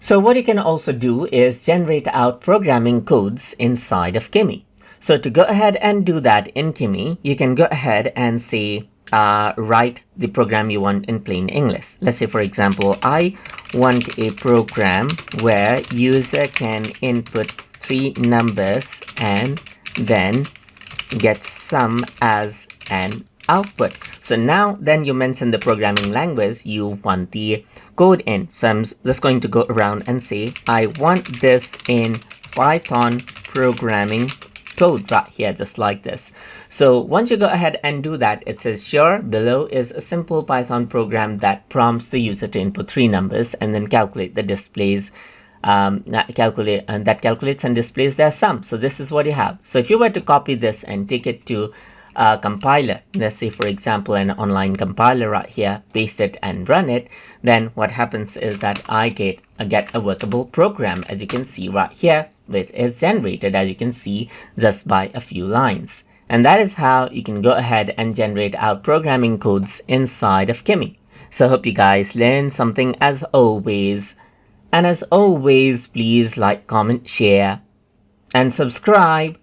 So what you can also do is generate out programming codes inside of Kimi. So to go ahead and do that in Kimi, you can go ahead and say, write the program you want in plain English. Let's say, for example, I want a program where user can input 3 numbers and then get sum as an output. So now then you mention the programming language you want the code in. So I'm just going to go around and say, I want this in Python programming code right here, just like this. So once you go ahead and do that, it says sure, below is a simple Python program that prompts the user to input 3 numbers and then calculate the displays that calculates and displays their sum. So this is what you have. So if you were to copy this and take it to a compiler, let's say for example an online compiler right here, paste it and run it, then what happens is that I get a workable program, as you can see right here, which is generated, as you can see, just by a few lines. And that is how you can go ahead and generate out programming codes inside of Kimi. So I hope you guys learned something as always. And as always, please like, comment, share, and subscribe.